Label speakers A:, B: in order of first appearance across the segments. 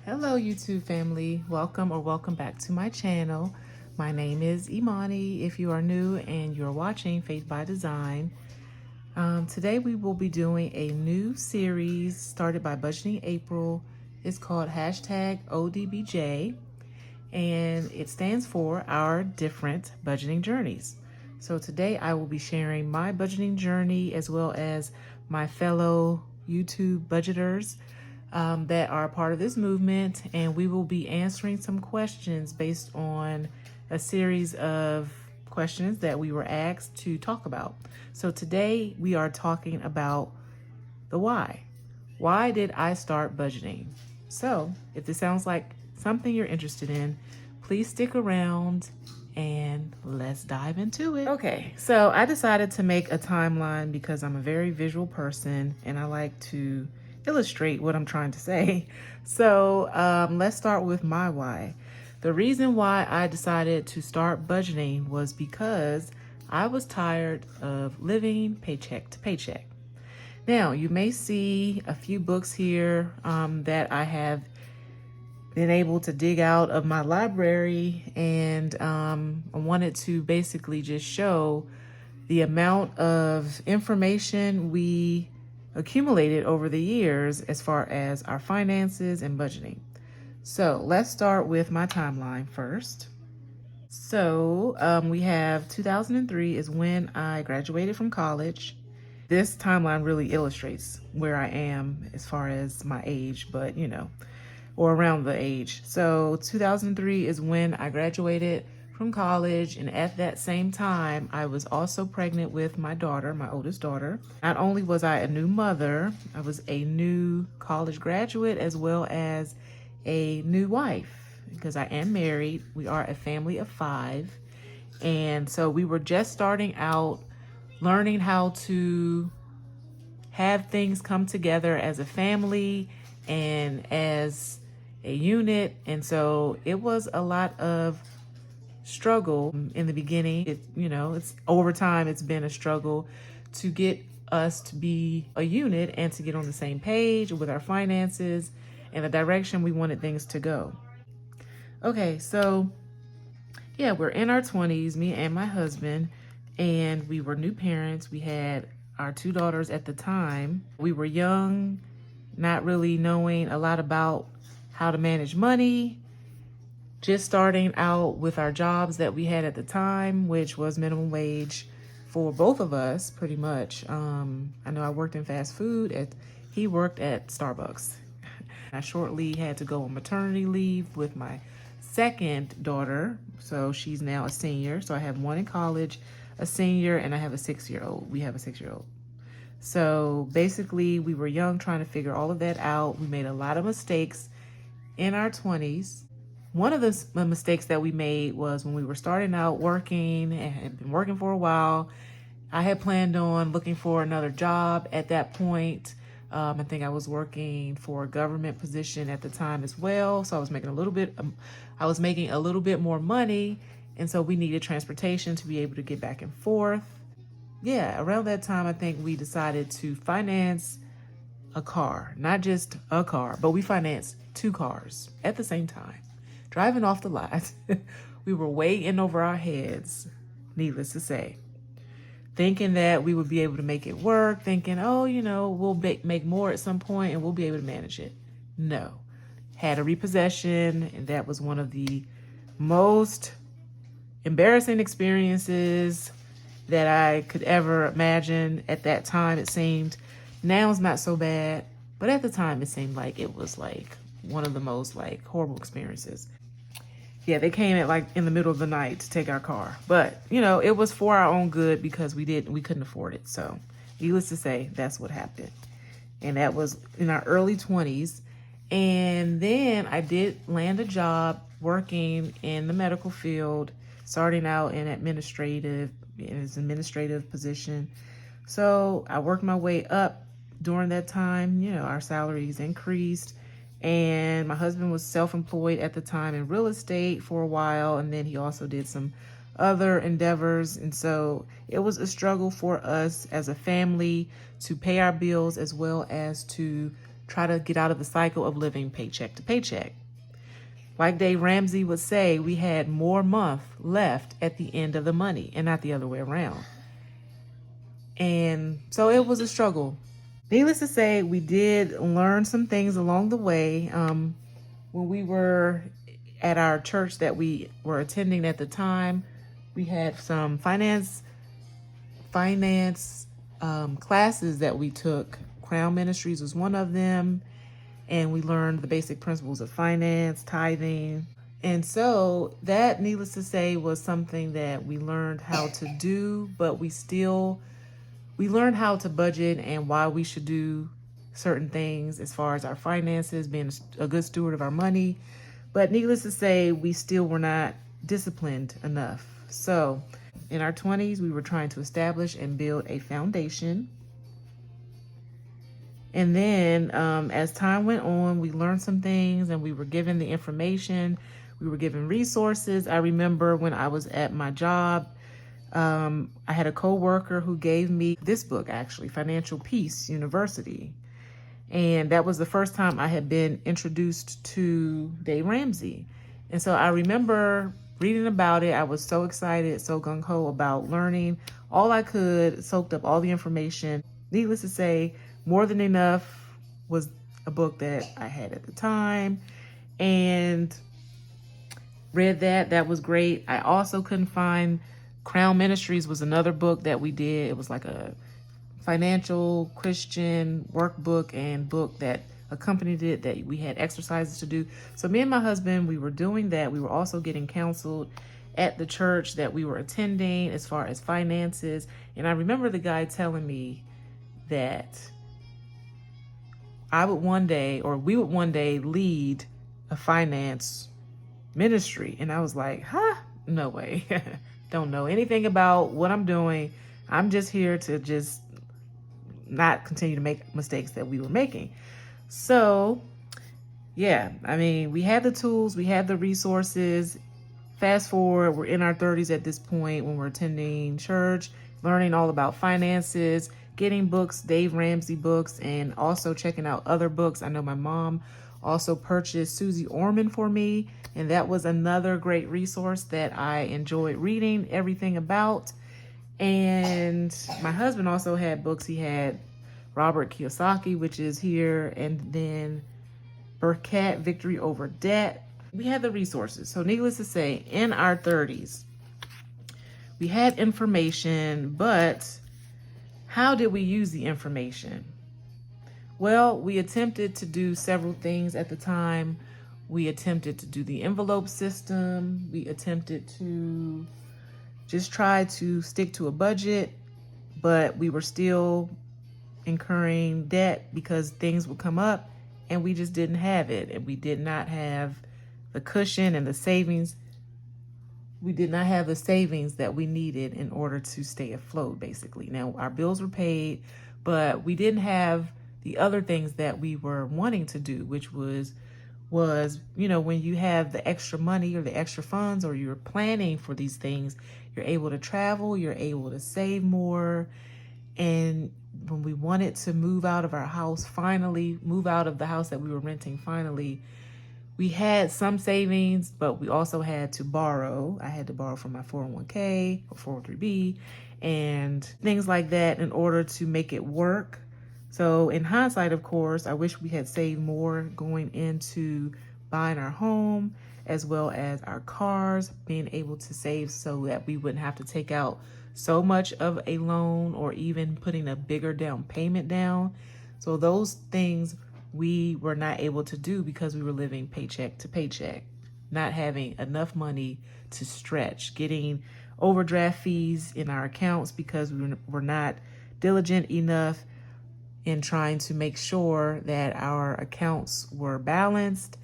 A: Hello YouTube family, welcome back to my channel. My name is Imani if you are new and you're watching Faith by Design. Today we will be doing a new series started by Budgeting April. It's called hashtag ODBJ and it stands for Our Different Budgeting Journeys. So today I will be sharing my budgeting journey as well as my fellow YouTube budgeters that are part of this movement, and we will be answering some questions based on a series of questions that we were asked to talk about. So today we are talking about the why. Why did I start budgeting? So if this sounds like something you're interested in, please stick around and let's dive into it. Okay, so I decided to make a timeline because I'm a very visual person and I like to illustrate what I'm trying to say. So let's start with my why. The reason why I decided to start budgeting was because I was tired of living paycheck to paycheck. Now, you may see a few books here that I have been able to dig out of my library, and I wanted to basically just show the amount of information we accumulated over the years as far as our finances and budgeting. So let's start with my timeline first. So we have 2003 is when I graduated from college. This timeline really illustrates where I am as far as my age, but or around the age. So 2003 is when I graduated from college, and at that same time I was also pregnant with my daughter, my oldest daughter. Not only was I a new mother, I was a new college graduate as well as a new wife because I am married. We are a family of 5, and so we were just starting out learning how to have things come together as a family and as a unit. And so it was a lot of struggle in the beginning. It's over time, it's been a struggle to get us to be a unit and to get on the same page with our finances and the direction we wanted things to go. Okay, so yeah, we're in our 20s, me and my husband, and we were new parents. We had our 2 daughters at the time. We were young, not really knowing a lot about how to manage money, just starting out with our jobs that we had at the time, which was minimum wage for both of us, pretty much. I know I worked in fast food, he worked at Starbucks. I shortly had to go on maternity leave with my second daughter, so she's now a senior. So I have one in college, a senior, and I have a 6-year-old. We have a 6-year-old. So basically, we were young trying to figure all of that out. We made a lot of mistakes in our 20s. One of the mistakes that we made was when we were starting out working and had been working for a while. I had planned on looking for another job at that point. I think I was working for a government position at the time as well. So I was making a little bit more money. And so we needed transportation to be able to get back and forth. Yeah, around that time, I think we decided to finance a car, not just a car, but we financed 2 cars at the same time. Driving off the lot, we were way in over our heads, needless to say, thinking that we would be able to make it work, thinking, we'll make more at some point and we'll be able to manage it. No, had a repossession, and that was one of the most embarrassing experiences that I could ever imagine. At that time, it seemed. Now it's not so bad, but at the time it seemed like it was like one of the most horrible experiences. Yeah, they came at in the middle of the night to take our car, but it was for our own good because we couldn't afford it. So needless to say, that's what happened. And that was in our early 20s. And then I did land a job working in the medical field, starting out in administrative position. So I worked my way up during that time. Our salaries increased, and my husband was self-employed at the time in real estate for a while, and then he also did some other endeavors. And so it was a struggle for us as a family to pay our bills as well as to try to get out of the cycle of living paycheck to paycheck. Like Dave Ramsey would say, we had more month left at the end of the money and not the other way around. And so it was a struggle. Needless to say, we did learn some things along the way. When we were at our church that we were attending at the time, we had some finance classes that we took. Crown Ministries was one of them. And we learned the basic principles of finance, tithing. And so that, needless to say, was something that we learned how to do, but we learned how to budget and why we should do certain things as far as our finances, being a good steward of our money. But needless to say, we still were not disciplined enough. So in our 20s, we were trying to establish and build a foundation. And then as time went on, we learned some things and we were given the information. We were given resources. I remember when I was at my job, I had a coworker who gave me this book, actually, Financial Peace University. And that was the first time I had been introduced to Dave Ramsey. And so I remember reading about it. I was so excited, so gung-ho about learning all I could, soaked up all the information. Needless to say, More Than Enough was a book that I had at the time and read that. That was great. I also couldn't find Crown Ministries was another book that we did. It was like a financial Christian workbook and book that accompanied it, that we had exercises to do. So me and my husband, we were doing that. We were also getting counseled at the church that we were attending as far as finances. And I remember the guy telling me that we would one day lead a finance ministry. And I was like, no way. Don't know anything about what I'm doing. I'm just here to just not continue to make mistakes that we were making. So yeah, I mean, we had the tools, we had the resources. Fast forward, we're in our 30s at this point when we're attending church, learning all about finances, getting books, Dave Ramsey books, and also checking out other books. I know my mom also purchased Susie Orman for me, and that was another great resource that I enjoyed reading everything about. And my husband also had books. He had Robert Kiyosaki, which is here, and then Burkett, Victory Over Debt. We had the resources. So needless to say, in our 30s, we had information, but how did we use the information? Well, we attempted to do several things at the time. We attempted to do the envelope system. We attempted to just try to stick to a budget, but we were still incurring debt because things would come up and we just didn't have it. And we did not have the cushion and the savings. We did not have the savings that we needed in order to stay afloat, basically. Now, our bills were paid, but we didn't have the other things that we were wanting to do, which was, when you have the extra money or the extra funds, or you're planning for these things, you're able to travel, you're able to save more. And when we wanted to move out of our house, move out of the house that we were renting, we had some savings, but we also had to borrow. I had to borrow from my 401k or 403b and things like that in order to make it work. So in hindsight, of course, I wish we had saved more going into buying our home, as well as our cars, being able to save so that we wouldn't have to take out so much of a loan or even putting a bigger down payment down. So those things we were not able to do because we were living paycheck to paycheck, not having enough money to stretch, getting overdraft fees in our accounts because we were not diligent enough in trying to make sure that our accounts were balanced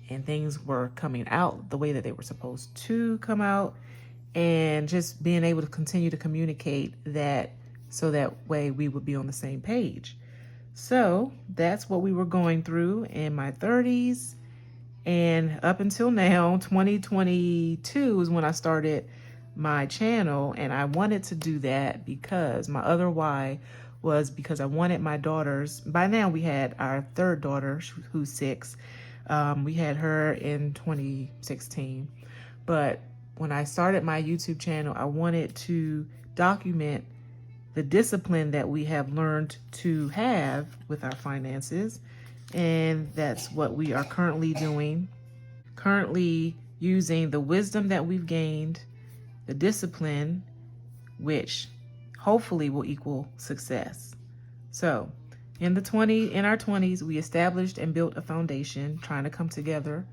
A: and things were coming out the way that they were supposed to come out, and just being able to continue to communicate that so that way we would be on the same page. So that's what we were going through in my 30s. And up until now, 2022 is when I started my channel. And I wanted to do that because my other why was because I wanted my daughters. By now we had our third daughter, who's 6. We had her in 2016. But when I started my YouTube channel, I wanted to document the discipline that we have learned to have with our finances. And that's what we are currently doing. Currently using the wisdom that we've gained, the discipline, which hopefully will equal success. So in our 20s, we established and built a foundation, trying to come together.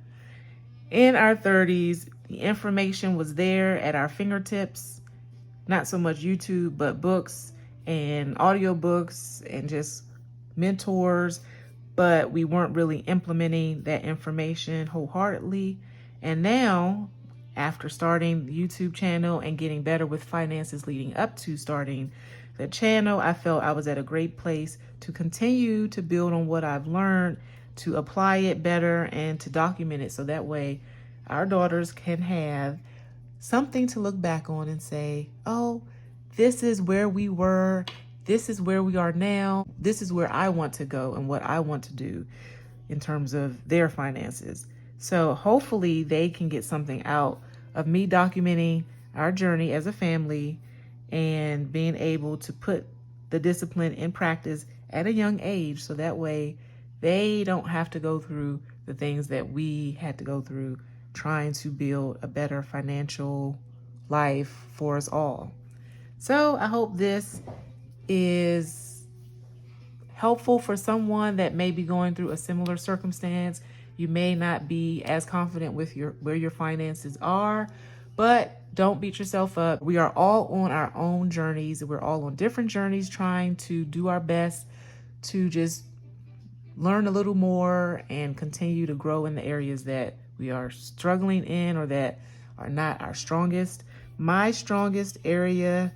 A: In our 30s, the information was there at our fingertips, not so much YouTube, but books and audiobooks and just mentors, but we weren't really implementing that information wholeheartedly. And now, after starting the YouTube channel and getting better with finances leading up to starting the channel, I felt I was at a great place to continue to build on what I've learned, to apply it better, and to document it so that way our daughters can have something to look back on and say, oh, this is where we were, this is where we are now, this is where I want to go and what I want to do in terms of their finances. So hopefully they can get something out of me documenting our journey as a family and being able to put the discipline in practice at a young age, so that way they don't have to go through the things that we had to go through trying to build a better financial life for us all. So I hope this is helpful for someone that may be going through a similar circumstance. You may not be as confident with where your finances are, but don't beat yourself up. We are all on our own journeys. We're all on different journeys trying to do our best to just learn a little more and continue to grow in the areas that we are struggling in or that are not our strongest. My strongest area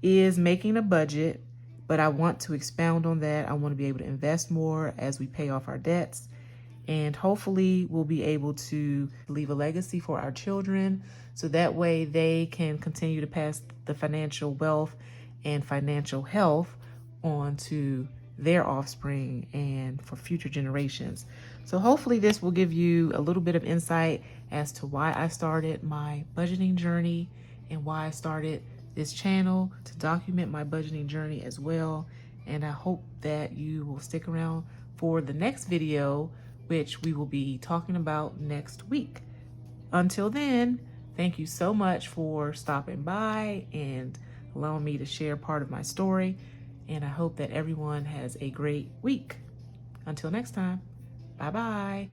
A: is making a budget, but I want to expound on that. I want to be able to invest more as we pay off our debts. And hopefully we'll be able to leave a legacy for our children so that way they can continue to pass the financial wealth and financial health on to their offspring and for future generations. So hopefully this will give you a little bit of insight as to why I started my budgeting journey and why I started this channel to document my budgeting journey as well. And I hope that you will stick around for the next video, which we will be talking about next week. Until then, thank you so much for stopping by and allowing me to share part of my story. And I hope that everyone has a great week. Until next time, bye-bye.